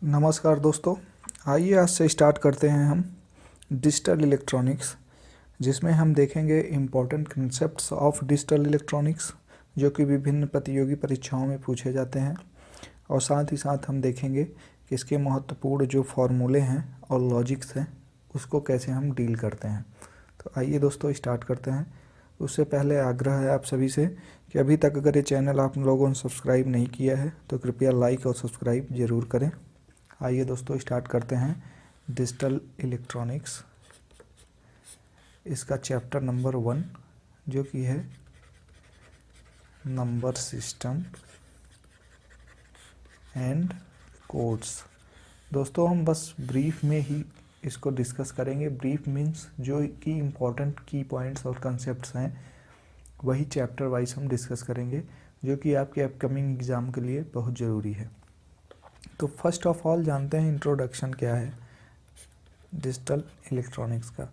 नमस्कार दोस्तों। आइए आज से स्टार्ट करते हैं हम डिजिटल इलेक्ट्रॉनिक्स, जिसमें हम देखेंगे important concepts of digital electronics जो कि विभिन्न प्रतियोगी परीक्षाओं में पूछे जाते हैं, और साथ ही साथ हम देखेंगे कि इसके महत्वपूर्ण जो फार्मूले हैं और लॉजिक्स हैं उसको कैसे हम डील करते हैं। तो आइए दोस्तों स्टार्ट करते हैं। उससे पहले आग्रह है आप सभी से कि अभी तक अगर ये चैनल आप लोगों ने सब्सक्राइब नहीं किया है तो कृपया लाइक और सब्सक्राइब ज़रूर करें। आइए दोस्तों स्टार्ट करते हैं डिजिटल इलेक्ट्रॉनिक्स, इसका चैप्टर नंबर 1 जो कि है नंबर सिस्टम एंड कोड्स। दोस्तों हम बस ब्रीफ में ही इसको डिस्कस करेंगे। ब्रीफ मीन्स जो कि इम्पोर्टेंट की पॉइंट्स और कंसेप्ट्स हैं वही चैप्टर वाइज हम डिस्कस करेंगे, जो कि आपके अपकमिंग एग्ज़ाम के लिए बहुत ज़रूरी है। तो फर्स्ट ऑफ ऑल जानते हैं इंट्रोडक्शन क्या है डिजिटल इलेक्ट्रॉनिक्स का।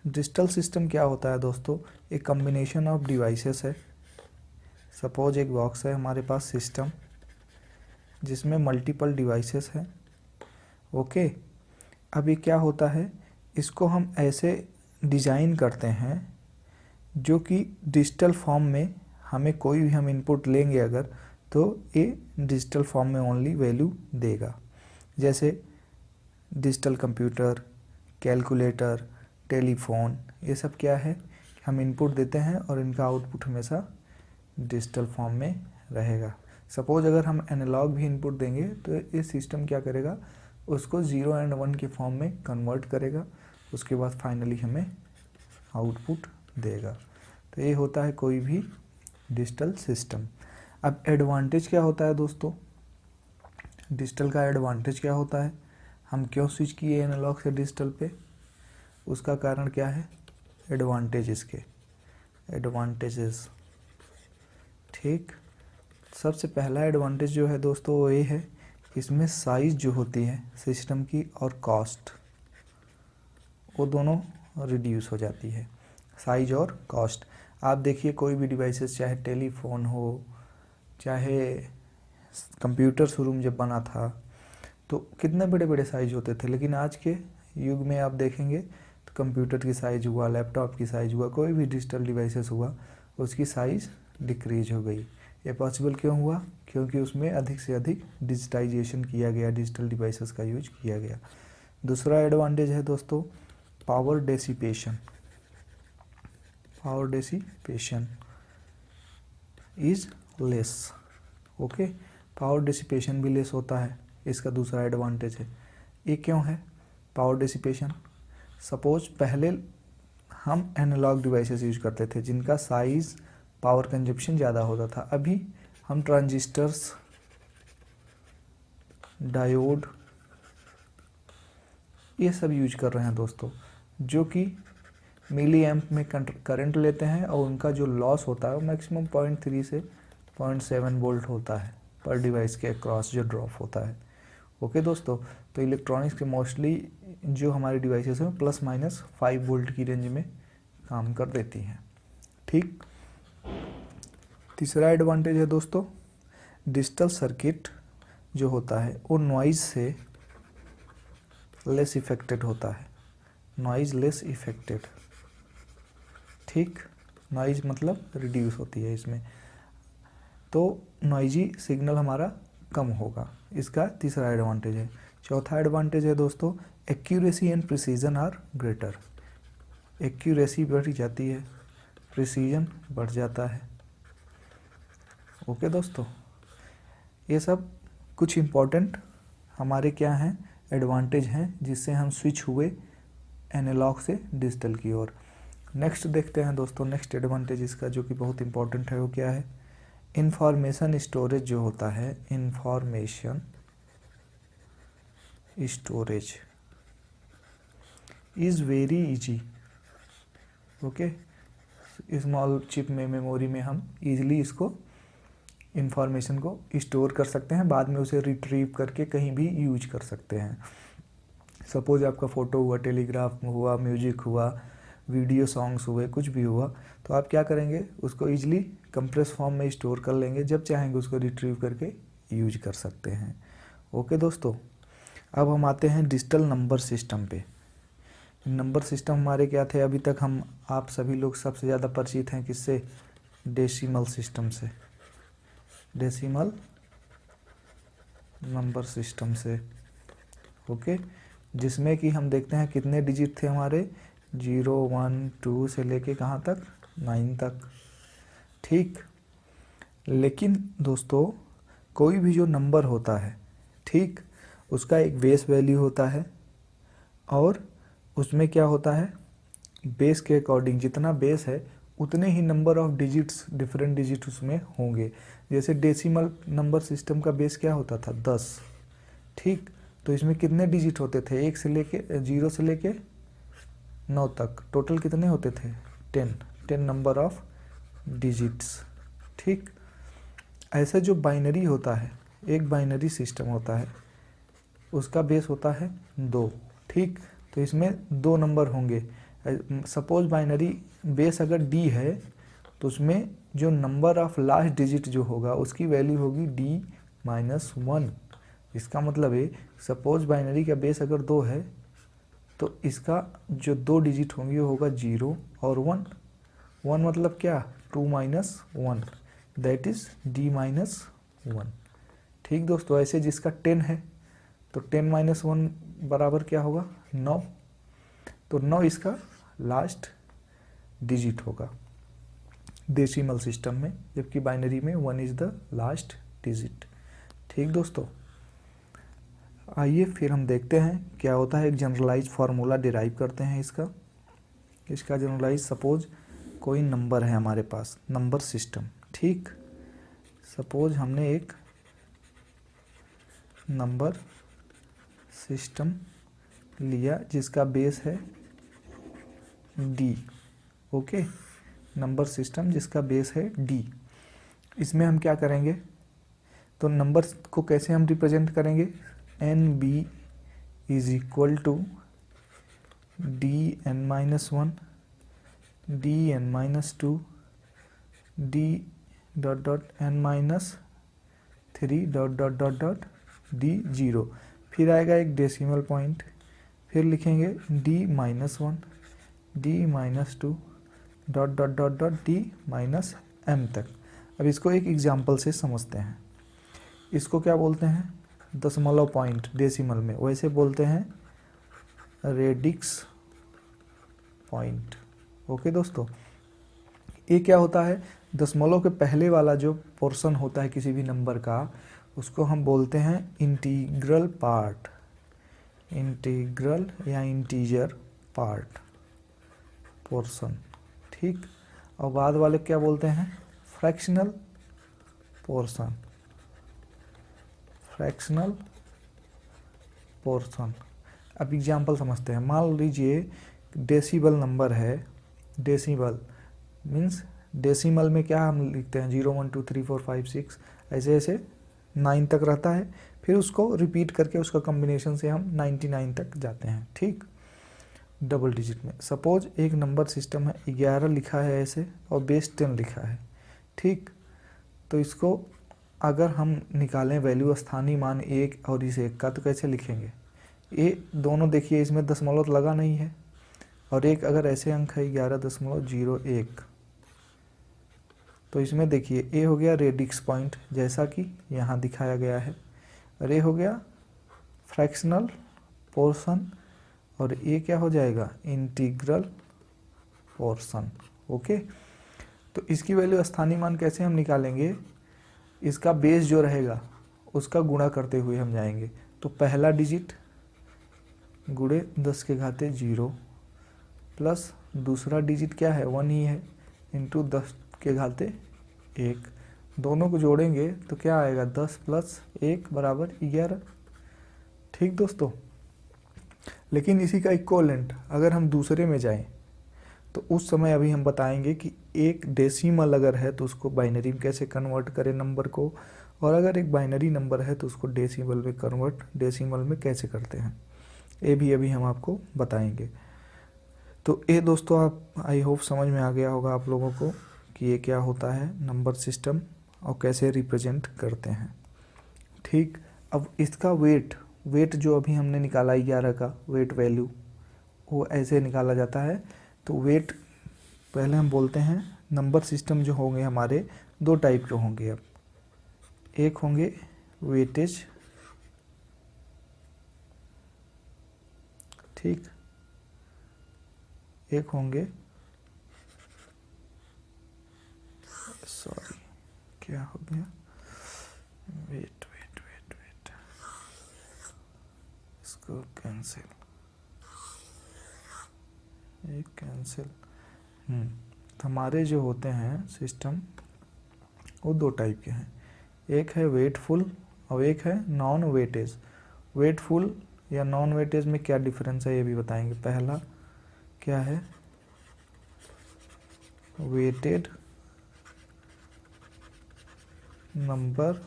डिजिटल सिस्टम क्या होता है दोस्तों? एक कम्बिनेशन ऑफ डिवाइसेस है। सपोज एक बॉक्स है हमारे पास सिस्टम, जिसमें मल्टीपल डिवाइसेस हैं। ओके, अब ये क्या होता है, इसको हम ऐसे डिज़ाइन करते हैं जो कि डिजिटल फॉर्म में हमें कोई भी हम इनपुट लेंगे अगर, तो ये डिजिटल फॉर्म में ओनली वैल्यू देगा। जैसे डिजिटल कंप्यूटर, कैलकुलेटर, टेलीफोन, ये सब क्या है, हम इनपुट देते हैं और इनका आउटपुट हमेशा डिजिटल फॉर्म में रहेगा। सपोज अगर हम एनालॉग भी इनपुट देंगे तो ये सिस्टम क्या करेगा, उसको 0 एंड 1 के फॉर्म में कन्वर्ट करेगा, उसके बाद फाइनली हमें आउटपुट देगा। तो ये होता है कोई भी डिजिटल सिस्टम। अब एडवांटेज क्या होता है दोस्तों? डिजिटल का एडवांटेज क्या होता है? हम क्यों स्विच किए एनालॉग से डिजिटल पे? उसका कारण क्या है? एडवांटेज इसके एडवांटेजेस। ठीक, सबसे पहला एडवांटेज जो है दोस्तों वो ये है, इसमें साइज़ जो होती है सिस्टम की और कॉस्ट, वो दोनों रिड्यूस हो जाती है। साइज और कॉस्ट। आप देखिए कोई भी डिवाइसेस, चाहे टेलीफोन हो, चाहे कंप्यूटर शुरू में जब बना था तो कितने बड़े बड़े साइज होते थे, लेकिन आज के युग में आप देखेंगे तो कंप्यूटर की साइज़ हुआ, लैपटॉप की साइज़ हुआ, कोई भी डिजिटल डिवाइसेस हुआ, उसकी साइज़ डिक्रीज हो गई। ये पॉसिबल क्यों हुआ? क्योंकि उसमें अधिक से अधिक डिजिटाइजेशन किया गया, डिजिटल डिवाइसेस का यूज किया गया। दूसरा एडवांटेज है दोस्तों power dissipation. Power dissipation is less. Okay, power dissipation भी लेस होता है, इसका दूसरा एडवांटेज है। ये क्यों है पावर डिसिपेशन? सपोज पहले हम एनालॉग डिवाइसेस यूज करते थे जिनका साइज, पावर कंजप्शन ज़्यादा होता था। अभी हम ट्रांजिस्टर्स, डायोड, ये सब यूज कर रहे हैं दोस्तों, जो कि मिली एम्प में करंट लेते हैं और उनका जो लॉस होता है वो मैक्सिमम 0.3 से 0.7 वोल्ट होता है पर डिवाइस के अक्रॉस जो ड्रॉप होता है। ओके दोस्तों, तो इलेक्ट्रॉनिक्स के मोस्टली जो हमारी डिवाइसेस हैं ±5 वोल्ट की रेंज में काम कर देती हैं। ठीक, तीसरा एडवांटेज है दोस्तों डिजिटल सर्किट जो होता है वो नॉइज़ से लेस इफेक्टेड होता है। Noise less affected. ठीक, नॉइज़ मतलब रिड्यूस होती है इसमें, तो नॉइजी सिग्नल हमारा कम होगा, इसका तीसरा एडवांटेज है। चौथा एडवांटेज है दोस्तों accuracy and precision are greater. Accuracy बढ़ जाती है, प्रिसीजन बढ़ जाता है। ओके दोस्तों, ये सब कुछ इम्पोर्टेंट हमारे क्या हैं, एडवांटेज हैं, जिससे हम स्विच हुए एनालॉग से डिजिटल की ओर। नेक्स्ट देखते हैं दोस्तों, नेक्स्ट एडवांटेज इसका जो कि बहुत इंपॉर्टेंट है वो क्या है, इंफॉर्मेशन स्टोरेज जो होता है, information storage is very easy. Okay, small chip में, मेमोरी में हम इजीली इसको इंफॉर्मेशन को स्टोर कर सकते हैं, बाद में उसे रिट्रीव करके कहीं भी यूज कर सकते हैं। सपोज आपका फ़ोटो हुआ, टेलीग्राफ हुआ, म्यूजिक हुआ, वीडियो सॉन्ग्स हुए, कुछ भी हुआ, तो आप क्या करेंगे, उसको ईजिली कंप्रेस फॉर्म में स्टोर कर लेंगे, जब चाहेंगे उसको रिट्रीव करके यूज कर सकते हैं। ओके दोस्तों, अब हम आते हैं डिजिटल नंबर सिस्टम पे। नंबर सिस्टम हमारे क्या थे, अभी तक हम आप सभी लोग सबसे ज़्यादा परिचित हैं किससे, डेसिमल सिस्टम से, डेसिमल नंबर सिस्टम से। ओके, जिसमें कि हम देखते हैं कितने डिजिट थे हमारे, 0 1 2 से लेके कहाँ तक, 9 तक। ठीक, लेकिन दोस्तों कोई भी जो नंबर होता है, ठीक, उसका एक बेस वैल्यू होता है और उसमें क्या होता है, बेस के अकॉर्डिंग जितना बेस है उतने ही number of digits, different digit उसमें होंगे। जैसे डेसिमल नंबर सिस्टम का बेस क्या होता था, 10। ठीक, तो इसमें कितने डिजिट होते थे, 1 से लेके 0 से लेके 9 तक, टोटल कितने होते थे, 10 नंबर ऑफ डिजिट्स। ठीक, ऐसे जो बाइनरी होता है, एक बाइनरी सिस्टम होता है, उसका बेस होता है 2। ठीक, तो इसमें 2 नंबर होंगे। सपोज बाइनरी बेस अगर डी है तो उसमें जो नंबर ऑफ लास्ट डिजिट जो होगा उसकी वैल्यू होगी D-1। इसका मतलब है सपोज बाइनरी का बेस अगर 2 है तो इसका जो 2 डिजिट होंगे वो होगा 0 और 1। 1 मतलब क्या, 2 - 1, दैट इज D-1। ठीक दोस्तों, ऐसे जिसका 10 है तो 10 - 1 बराबर क्या होगा, 9। तो 9 इसका लास्ट डिजिट होगा डेसिमल सिस्टम में, जबकि बाइनरी में 1 इज़ द लास्ट डिजिट। ठीक दोस्तों, आइए फिर हम देखते हैं क्या होता है। एक जनरलाइज फार्मूला डिराइव करते हैं इसका जनरलाइज। सपोज कोई नंबर है हमारे पास, नंबर सिस्टम। ठीक, सपोज हमने एक नंबर सिस्टम लिया जिसका बेस है डी। ओके, नंबर सिस्टम जिसका बेस है डी। इसमें हम क्या करेंगे, तो नंबर को कैसे हम रिप्रेजेंट करेंगे, NB is equal to DN-1 DN-2 D.N-3 ... D0। फिर आएगा एक डेसिमल पॉइंट, फिर लिखेंगे D-1 D-2 ... D-M तक। अब इसको एक एग्जाम्पल से समझते हैं। इसको क्या बोलते हैं, दशमलव पॉइंट डेसिमल में, वैसे बोलते हैं रेडिक्स पॉइंट। ओके दोस्तों, ये क्या होता है, दशमलव के पहले वाला जो पोर्शन होता है किसी भी नंबर का, उसको हम बोलते हैं इंटीग्रल पार्ट, इंटीग्रल या इंटीजर पार्ट पोर्शन। ठीक, और बाद वाले क्या बोलते हैं, फ्रैक्शनल पोर्शन, फ्रैक्शनल पोर्शन। अब एग्जाम्पल समझते हैं। मान लीजिए डेसिबल नंबर है, डेसिबल मीन्स डेसिमल में क्या हम लिखते हैं, 0 1 2 3 4 5 6 ऐसे ऐसे 9 तक रहता है, फिर उसको रिपीट करके उसका कॉम्बिनेशन से हम 99 तक जाते हैं। ठीक, डबल डिजिट में। सपोज एक नंबर सिस्टम है, 11 लिखा है ऐसे और बेस 10 लिखा है। ठीक, तो इसको अगर हम निकालें वैल्यू स्थानीय मान 1 और इस 1 का, तो कैसे लिखेंगे, ये दोनों देखिए इसमें दशमलव तो लगा नहीं है, और एक अगर ऐसे अंक है 11.01, तो इसमें देखिए ए हो गया रेडिक्स पॉइंट जैसा कि यहाँ दिखाया गया है, और ए हो गया फ्रैक्शनल पोर्शन, और ए क्या हो जाएगा, इंटीग्रल पोर्शन। ओके, तो इसकी वैल्यू स्थानीय मान कैसे हम निकालेंगे, इसका बेस जो रहेगा उसका गुणा करते हुए हम जाएंगे। तो पहला डिजिट गुणे 10⁻0 प्लस दूसरा डिजिट क्या है, 1 ही है, इंटू 10⁻1, दोनों को जोड़ेंगे तो क्या आएगा, 10 + 1 = 11। ठीक दोस्तों, लेकिन इसी का इक्वलेंट अगर हम दूसरे में जाएं तो उस समय अभी हम बताएंगे कि एक डेसिमल अगर है तो उसको बाइनरी में कैसे कन्वर्ट करें नंबर को, और अगर एक बाइनरी नंबर है तो उसको डेसिमल में कन्वर्ट डेसिमल में कैसे करते हैं, ये भी अभी हम आपको बताएंगे। तो ये दोस्तों आप आई होप समझ में आ गया होगा आप लोगों को कि ये क्या होता है नंबर सिस्टम और कैसे रिप्रेजेंट करते हैं। ठीक, अब इसका वेट वेट जो अभी हमने निकाला 11 का वेट वैल्यू, वो ऐसे निकाला जाता है। तो वेट पहले हम बोलते हैं नंबर सिस्टम जो होंगे हमारे दो टाइप के होंगे। अब एक होंगे वेटेज, ठीक, एक होंगे, सॉरी क्या हो गया, वेट वेट वेट वेट, इसको कैंसिल, एक कैंसिल। हमारे जो होते हैं सिस्टम वो दो टाइप के हैं, एक है वेटफुल और एक है नॉन वेटेज। वेटफुल या नॉन वेटेज में क्या डिफरेंस है ये भी बताएंगे। पहला क्या है, weighted number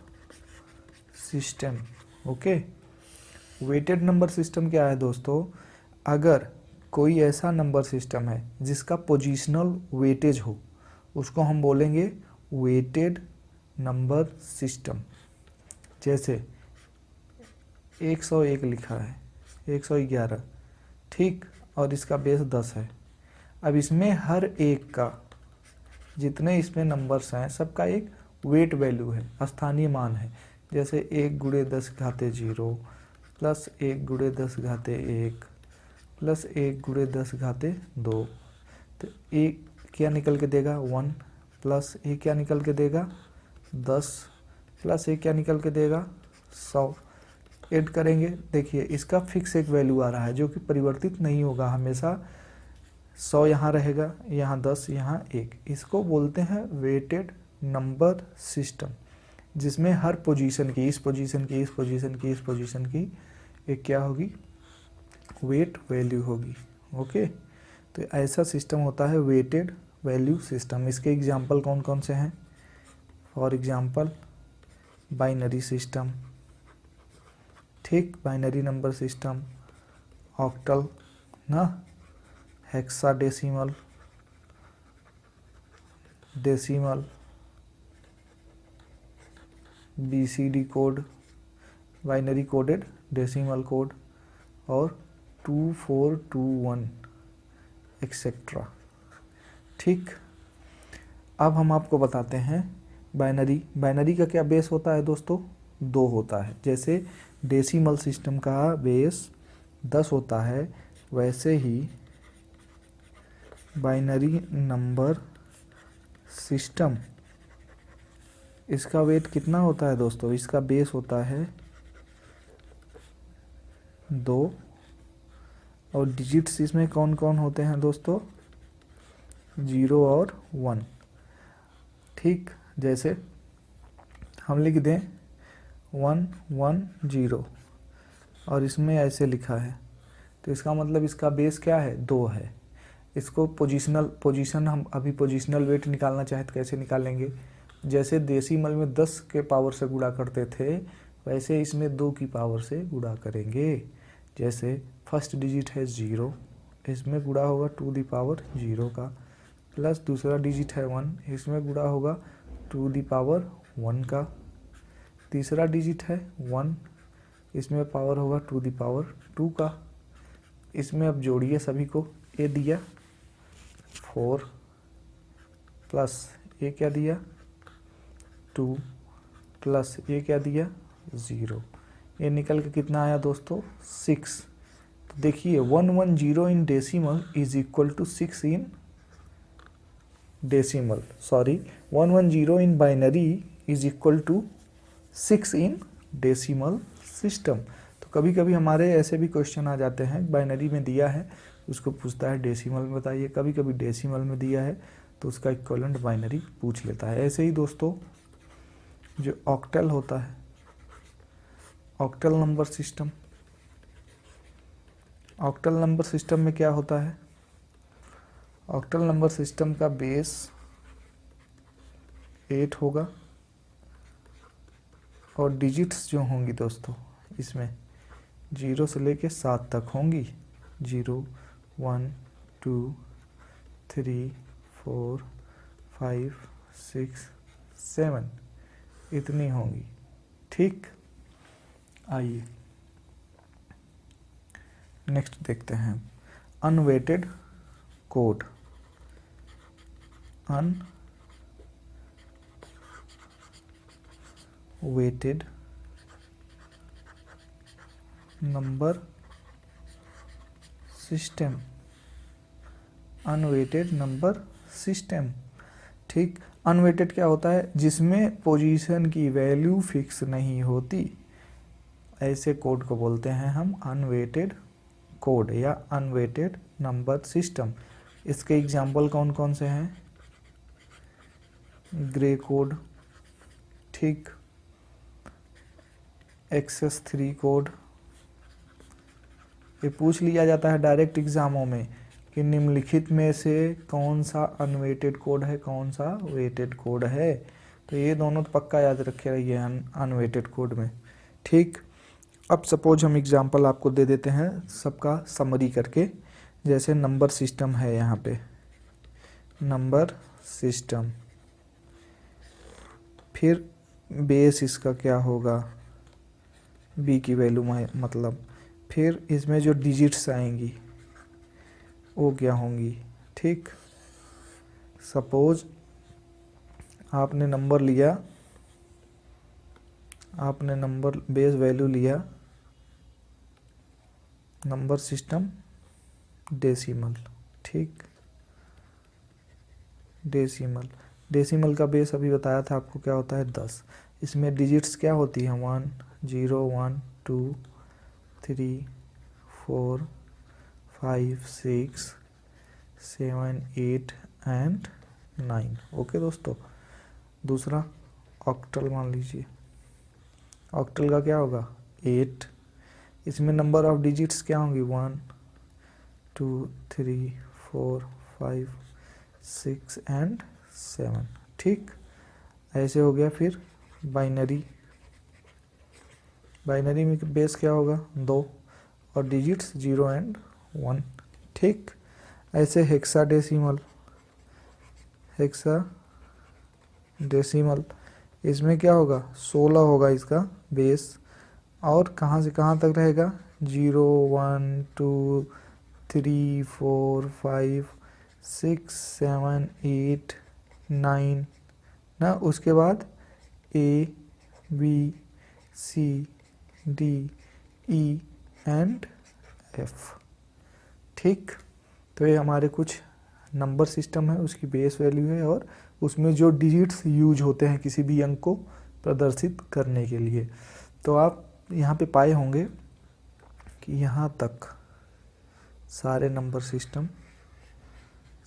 system. Okay, weighted number system क्या है दोस्तों, अगर कोई ऐसा नंबर सिस्टम है जिसका पोजिशनल वेटेज हो उसको हम बोलेंगे वेटेड नंबर सिस्टम। जैसे 101 लिखा है, 111, ठीक, और इसका बेस 10 है। अब इसमें हर एक का, जितने इसमें नंबर्स हैं सबका एक वेट वैल्यू है, स्थानीय मान है। जैसे 1 गुणे 10 घाते 0 प्लस 1 गुणे 10 घाते 1 प्लस 1 गुणे 10 घाते 2। तो एक क्या निकल के देगा 1, प्लस एक क्या निकल के देगा 10, प्लस एक क्या निकल के देगा 100। ऐड करेंगे, देखिए इसका फिक्स एक वैल्यू आ रहा है जो कि परिवर्तित नहीं होगा, हमेशा 100 यहाँ रहेगा, यहाँ 10, यहाँ 1। इसको बोलते हैं वेटेड नंबर सिस्टम, जिसमें हर पोजीशन की, इस पोजीशन की, इस पोजीशन की, इस पोजीशन की एक क्या होगी, वेट वैल्यू होगी। ओके, तो ऐसा सिस्टम होता है वेटेड वैल्यू सिस्टम। इसके एग्जाम्पल कौन कौन से हैं, फॉर एग्जाम्पल बाइनरी सिस्टम, ठीक, बाइनरी नंबर सिस्टम, ऑक्टल ना, hexadecimal, decimal, BCD code, binary coded decimal code, और 2421 एक्सेट्रा। ठीक, अब हम आपको बताते हैं बाइनरी का क्या बेस होता है दोस्तों, 2 होता है। जैसे डेसिमल सिस्टम का बेस 10 होता है, वैसे ही बाइनरी नंबर सिस्टम, इसका वेट कितना होता है दोस्तों, इसका बेस होता है 2, और डिजिट्स इसमें कौन कौन होते हैं दोस्तों, 0 और 1। ठीक, जैसे हम लिख दें 110 और इसमें ऐसे लिखा है, तो इसका मतलब इसका बेस क्या है, 2 है। इसको पोजीशन हम अभी पोजीशनल वेट निकालना चाहे तो कैसे निकालेंगे, जैसे डेसिमल में 10 के पावर से गुणा करते थे वैसे इसमें 2 की पावर से गुणा करेंगे। जैसे फर्स्ट डिजिट है 0, इसमें गुणा होगा 2 दी पावर 0 का, प्लस दूसरा डिजिट है 1, इसमें गुणा होगा 2 दी पावर 1 का, तीसरा डिजिट है 1, इसमें पावर होगा 2 दी पावर 2 का। इसमें अब जोड़िए सभी को, ये दिया 4 प्लस ये क्या दिया 2 प्लस ये क्या दिया 0, ये निकल के कितना आया दोस्तों 6। तो देखिए 110 in decimal is equal to 6 in decimal, sorry 110 in binary is equal to 6 in decimal system. तो कभी कभी हमारे ऐसे भी क्वेश्चन आ जाते हैं, बाइनरी में दिया है उसको पूछता है डेसिमल में बताइए, कभी कभी डेसिमल में दिया है तो उसका इक्विवेलेंट बाइनरी पूछ लेता है। ऐसे ही दोस्तों जो ऑक्टल होता है, octal number system, octal number system में क्या होता है, ऑक्टल नंबर सिस्टम का बेस 8 होगा और डिजिट्स जो होंगी दोस्तों इसमें 0 से लेके 7 तक होंगी, 0 1 2 3 4 5 6 7 इतनी होंगी। ठीक, आइए नेक्स्ट देखते हैं unweighted code. Unweighted number system, unweighted number system. ठीक, अनवेटेड क्या होता है? जिसमें पोजीशन की वैल्यू फिक्स नहीं होती, ऐसे कोड को बोलते हैं हम अनवेटेड कोड या अनवेटेड नंबर सिस्टम। इसके एग्जाम्पल कौन कौन से हैं? ग्रे कोड, ठीक, XS3 कोड। ये पूछ लिया जाता है डायरेक्ट एग्जामों में कि निम्नलिखित में से कौन सा अनवेटेड कोड है, कौन सा वेटेड कोड है। तो ये दोनों तो पक्का याद रखे रहिए अनवेटेड कोड में। ठीक, अब सपोज हम एग्जांपल आपको दे देते हैं सबका समरी करके। जैसे नंबर सिस्टम है, यहाँ पे नंबर सिस्टम, फिर बेस इसका क्या होगा, बी की वैल्यू मतलब, फिर इसमें जो डिजिट्स आएंगी वो क्या होंगी। ठीक, सपोज आपने नंबर लिया, आपने नंबर बेस वैल्यू लिया, नंबर सिस्टम डेसिमल। ठीक, डेसिमल का बेस अभी बताया था आपको क्या होता है 10। इसमें डिजिट्स क्या होती हैं 1 0 1 2 3 4 5 6 7 8 एंड 9। ओके दोस्तों, दूसरा ऑक्टल मान लीजिए, ऑक्टल का क्या होगा 8। इसमें नंबर ऑफ डिजिट्स क्या होंगी 1 2 3 4 5 6 एंड 7। ठीक, ऐसे हो गया। फिर बाइनरी, बाइनरी में बेस क्या होगा 2 और डिजिट्स 0 एंड 1। ठीक, ऐसे हेक्साडेसिमल, हेक्साडेसिमल इसमें क्या होगा 16 होगा इसका बेस, और कहाँ से कहाँ तक रहेगा 0 1 2 3 4 5 6 7 8 9 ना। उसके बाद A B C D E and F। ठीक, तो ये हमारे कुछ नंबर सिस्टम है, उसकी बेस वैल्यू है और उसमें जो डिजिट्स यूज होते हैं किसी भी अंक को प्रदर्शित करने के लिए। तो आप यहाँ पे पाए होंगे कि यहाँ तक सारे नंबर सिस्टम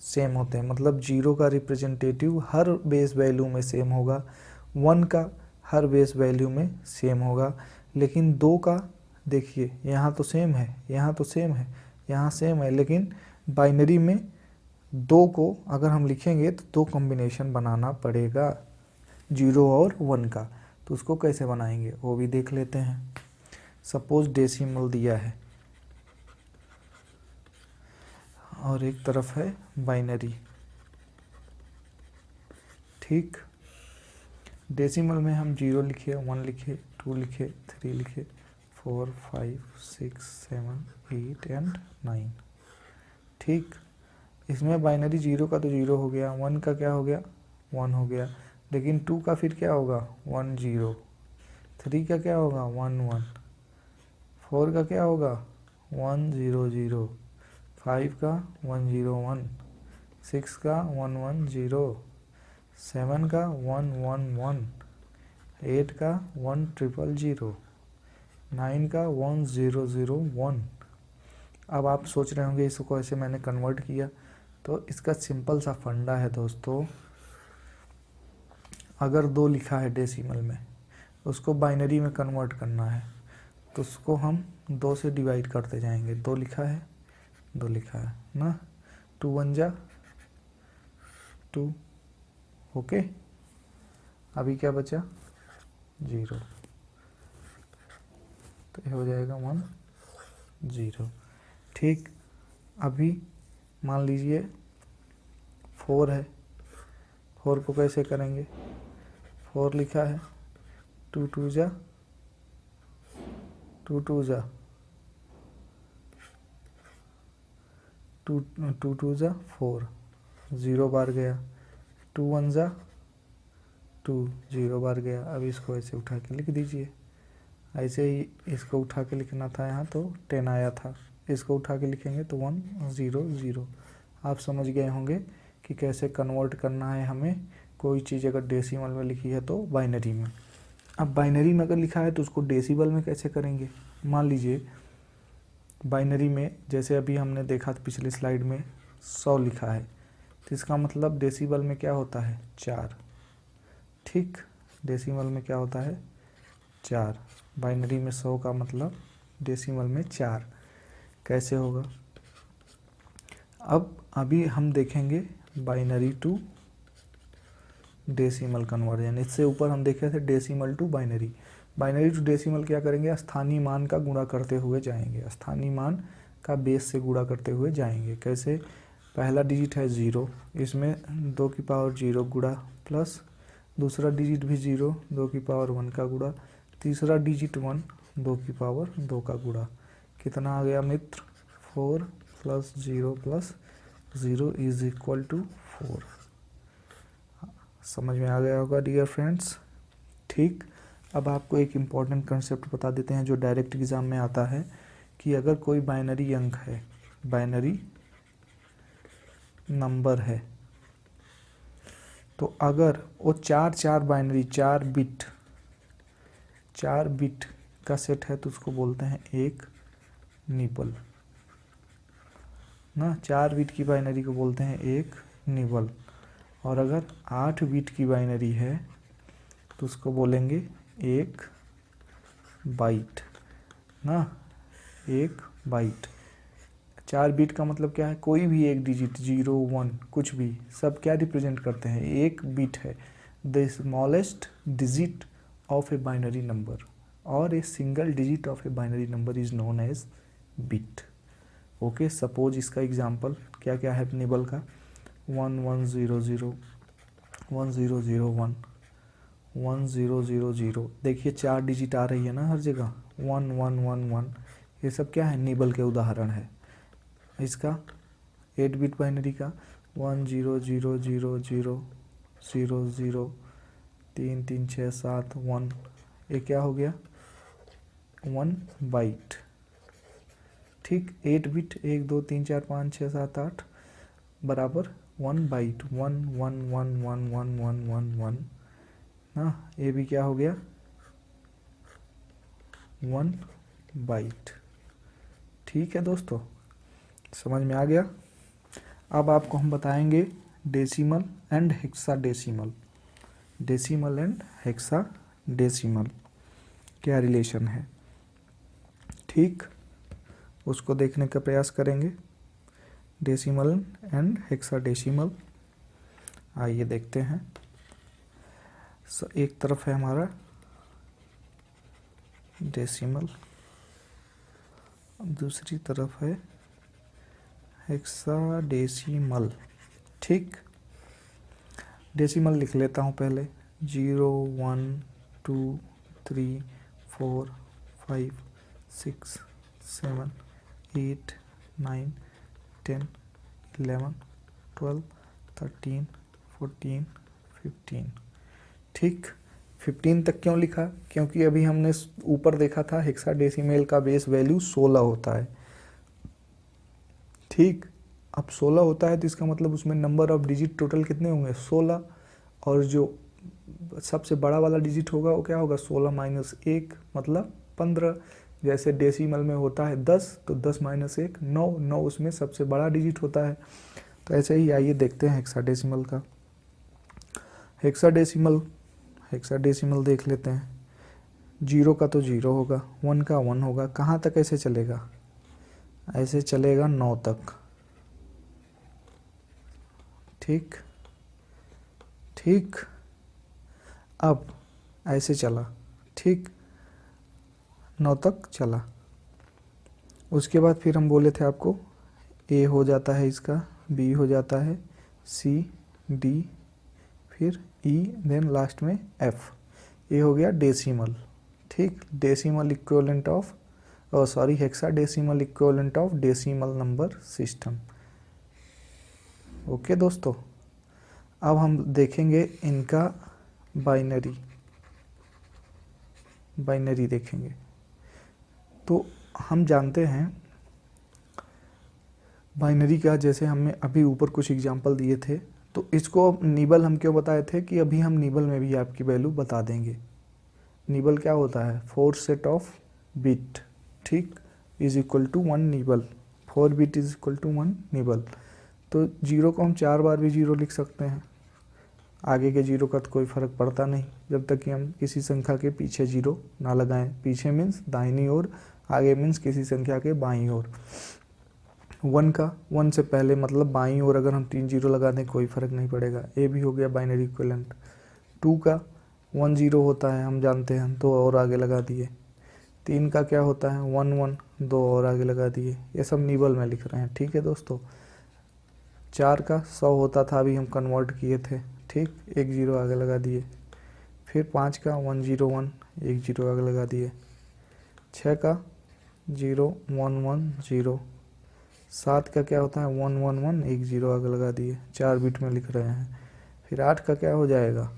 सेम होते हैं, मतलब 0 का रिप्रेजेंटेटिव हर बेस वैल्यू में सेम होगा, 1 का हर बेस वैल्यू में सेम होगा, लेकिन 2 का देखिए यहाँ तो सेम है, यहाँ तो सेम है, यहाँ सेम है, लेकिन बाइनरी में 2 को अगर हम लिखेंगे तो 2 कॉम्बिनेशन बनाना पड़ेगा 0 और 1 का। तो उसको कैसे बनाएंगे वो भी देख लेते हैं। सपोज डेसिमल दिया है और एक तरफ है बाइनरी। ठीक, डेसिमल में हम 0 लिखे, 1 लिखे, 2 लिखे, 3 लिखे, 4 5 6 7 8 एंड 9। ठीक, इसमें बाइनरी 0 का तो 0 हो गया, 1 का क्या हो गया 1 हो गया, लेकिन 2 का फिर क्या होगा 1 0, 3 का क्या होगा 1 1, 4 का क्या होगा 1 0 0, 5 का 1 0 1, 6 का 1 1 0, 7 का 1 1 1, 8 का 1 0 0, 9 का 1 0 0 1। अब आप सोच रहे होंगे इसको ऐसे मैंने कन्वर्ट किया, तो इसका सिंपल सा फंडा है दोस्तों। अगर 2 लिखा है डेसिमल में, उसको बाइनरी में कन्वर्ट करना है, तो उसको हम 2 से डिवाइड करते जाएंगे। 2 लिखा है, 2 लिखा है ना, 2 1 जा 2। ओके, अभी क्या बचा 0, तो ये हो जाएगा 1 0। ठीक, अभी मान लीजिए 4 है, 4 को कैसे करेंगे, 4 लिखा है, 2 2 जा 2 2 जा टू टू टू ज़ा 4, 0 बार गया, 2 1 ज़ा 2, 0 बार गया। अब इसको ऐसे उठा के लिख दीजिए। ऐसे ही इसको उठा के लिखना था यहाँ तो 10 आया था, इसको उठा के लिखेंगे तो 1 0 0। आप समझ गए होंगे कि कैसे कन्वर्ट करना है हमें कोई चीज़ अगर डेसिमल में लिखी है तो बाइनरी में। अब बाइनरी में अगर लिखा है तो उसको डेसिमल में कैसे करेंगे। मान लीजिए बाइनरी में जैसे अभी हमने देखा था पिछली स्लाइड में 100 लिखा है, तो इसका मतलब डेसिमल में क्या होता है 4। ठीक, डेसिमल में क्या होता है 4। बाइनरी में 100 का मतलब डेसिमल में 4 कैसे होगा। अब अभी हम देखेंगे बाइनरी टू डेसिमल कन्वर्जन। इससे ऊपर हम देखे थे decimal to binary. Binary to decimal क्या करेंगे, स्थानीय मान का गुणा करते हुए जाएंगे, स्थानीय मान का बेस से गुणा करते हुए जाएंगे। कैसे, पहला डिजिट है 0, इसमें 2 की पावर 0 गुणा प्लस दूसरा डिजिट भी 0, 2 की पावर 1 का गुणा, तीसरा डिजिट 1, 2 की पावर 2 का गुणा। कितना आ गया मित्र, 4 plus 0 plus 0 is equal to 4। समझ में आ गया होगा डियर फ्रेंड्स। ठीक, अब आपको एक इम्पॉर्टेंट कंसेप्ट बता देते हैं जो डायरेक्ट एग्जाम में आता है कि अगर कोई बाइनरी अंक है, बाइनरी नंबर है, तो अगर वो 4 बाइनरी 4 बिट का सेट है तो उसको बोलते हैं एक निबल ना। 4 बिट की बाइनरी को बोलते हैं एक निबल। और अगर 8 बिट की बाइनरी है तो उसको बोलेंगे एक बाइट ना, एक बाइट। 4 बिट का मतलब क्या है, कोई भी एक डिजिट 0 1 कुछ भी, सब क्या रिप्रेजेंट करते हैं, एक बिट है। The smallest digit of a binary number और a single digit of a binary number is known as bit. Okay, suppose इसका एग्जांपल क्या क्या है निबल का, 1 1 0 0, 1 0 0 1, 1 0 0 0। देखिए 4 डिजिट आ रही है ना हर जगह, 1 1 1 1। ये सब क्या है, निबल के उदाहरण है। इसका 8 बिट बाइनरी का 1 0 0 0 0 0 0 3 3 6 7 1, ये क्या हो गया 1 बाइट। ठीक, 8 बिट 1 2 3 4 5 6 7 8 बराबर 1 बाइट, 1 1 1 1 1 1 1 1 ना, ये भी क्या हो गया 1 बाइट। ठीक है दोस्तों, समझ में आ गया। अब आपको हम बताएंगे decimal and hexadecimal. Decimal and hexadecimal क्या रिलेशन है, ठीक, उसको देखने का प्रयास करेंगे। डेसिमल एंड हेक्साडेसिमल, आइए देखते हैं। एक तरफ है हमारा डेसिमल, दूसरी तरफ है हेक्साडेसिमल। ठीक, डेसिमल लिख लेता हूँ पहले, 0 1 2 3 4 5 6 7 8 9 10 11 12 13 14 15। ठीक, 15 तक क्यों लिखा, क्योंकि अभी हमने ऊपर देखा था हेक्साडेसिमल का बेस वैल्यू 16 होता है। ठीक, अब 16 होता है तो इसका मतलब उसमें नंबर ऑफ डिजिट टोटल कितने होंगे 16, और जो सबसे बड़ा वाला डिजिट होगा वो क्या होगा 16 माइनस 1 मतलब 15। जैसे डेसिमल में होता है 10 तो 10 माइनस 1 9, 9 उसमें सबसे बड़ा डिजिट होता है। तो ऐसे ही आइए देखते हैं हेक्साडेसिमल का। हेक्साडेसिमल देख लेते हैं। 0 का तो 0 होगा, 1 का 1 होगा, कहाँ तक ऐसे चलेगा, ऐसे चलेगा 9 तक। ठीक ठीक, अब ऐसे चला, ठीक 9 तक चला। उसके बाद फिर हम बोले थे आपको ए हो जाता है इसका, बी हो जाता है, सी डी, फिर ई, देन लास्ट में एफ। ये हो गया डेसिमल। ठीक, decimal equivalent of hexadecimal equivalent of decimal number system. Okay दोस्तों, अब हम देखेंगे इनका बाइनरी देखेंगे। तो हम जानते हैं बाइनरी का, जैसे हमने अभी ऊपर कुछ एग्जांपल दिए थे, तो इसको निबल हम क्यों बताए थे कि अभी हम निबल में भी आपकी वैल्यू बता देंगे। निबल क्या होता है, 4 सेट ऑफ बिट, ठीक, is equal to 1 nibble. 4 bit is equal to 1 nibble. तो 0 को हम 4 बार भी 0 लिख सकते हैं, आगे के 0 का तो कोई फ़र्क पड़ता नहीं जब तक कि हम किसी संख्या के पीछे 0 ना लगाएं। पीछे मीन्स दाहिनी ओर, आगे मीन्स किसी संख्या के बाईं ओर। 1 का 1 से पहले मतलब बाईं ओर अगर हम 3 0 लगा दें कोई फ़र्क नहीं पड़ेगा, ये भी हो गया बाइनरी इक्विवेलेंट। 2 का 1 0 होता है हम जानते हैं, 2 और आगे लगा दिए। 3 का क्या होता है 1 1, 2 और आगे लगा दिए। ये सब निबल में लिख रहे हैं, ठीक है दोस्तों। 4 का 100 होता था, अभी हम कन्वर्ट किए थे, ठीक, 1 0 आगे लगा दिए। फिर 5 का 1 0 1, 1 0 आगे लगा दिए। 6 का 0 1 1 0। 7 का क्या होता है 1 1 1, 1 0 आगे लगा दिए, 4 बिट में लिख रहे हैं। फिर 8 का क्या हो जाएगा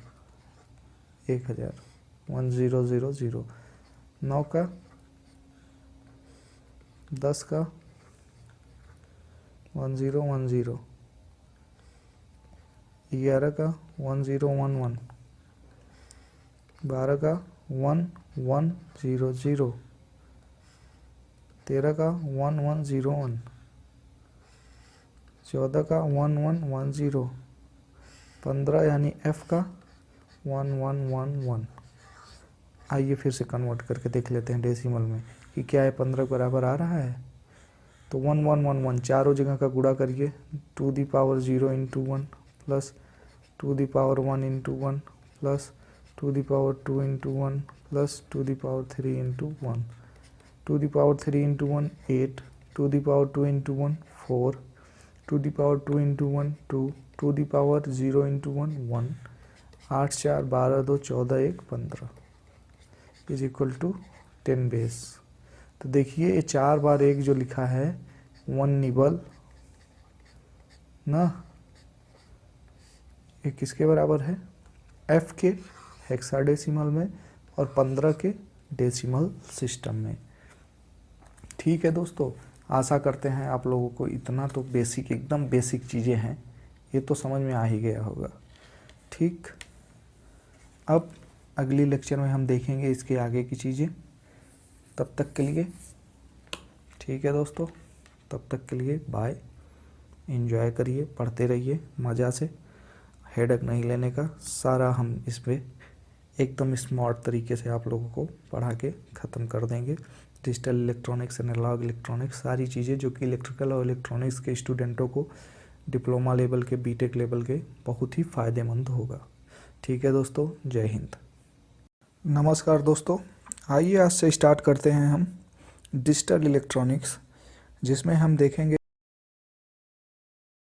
1000, 1 0 0 0। 9 का 10 का 1 0 1 0। 11 का 1 0 1 1। 12 का 1 1 0 0। 13 का 1 1 0 1। 14 का 1 1 1 0। 15 यानी F का 1 1 1 1। आइए फिर से कन्वर्ट करके देख लेते हैं डेसिमल में कि क्या है 15 के बराबर आ रहा है। तो 1 1 1 1 चारों जगह का गुणा करिए, 2 the power 0 into 1 plus 2 the power 1 into 1 plus 2 the power 2 into 1 plus 2 the power 3 into 1। 2 the power 3 into 1 8, 2 the power 2 into 1 4, 2 the power 2 into 1 2, 2 the power 0 into 1 1। 8 4 12 2 14 1 15 is equal to 10 base. तो देखिए ये 4 बार 1 जो लिखा है 1 nibble ना, ये किसके बराबर है F के हेक्साडेसिमल में और 15 के डेसिमल सिस्टम में। ठीक है दोस्तों, आशा करते हैं आप लोगों को इतना तो बेसिक, एकदम बेसिक चीज़ें हैं, ये तो समझ में आ ही गया होगा। ठीक, अब अगली लेक्चर में हम देखेंगे इसके आगे की चीज़ें। तब तक के लिए ठीक है दोस्तों, तब तक के लिए बाय। एंजॉय करिए, पढ़ते रहिए मज़ा से, हेडेक नहीं लेने का। सारा हम इस पर एकदम स्मार्ट तरीके से आप लोगों को पढ़ा के ख़त्म कर देंगे। डिजिटल इलेक्ट्रॉनिक्स, एनालॉग इलेक्ट्रॉनिक्स, सारी चीज़ें जो कि इलेक्ट्रिकल और इलेक्ट्रॉनिक्स के स्टूडेंटों को डिप्लोमा लेवल के, बीटेक लेवल के बहुत ही फ़ायदेमंद होगा। ठीक है दोस्तों, जय हिंद। नमस्कार दोस्तों, आइए आज से स्टार्ट करते हैं हम डिजिटल इलेक्ट्रॉनिक्स, जिसमें हम देखेंगे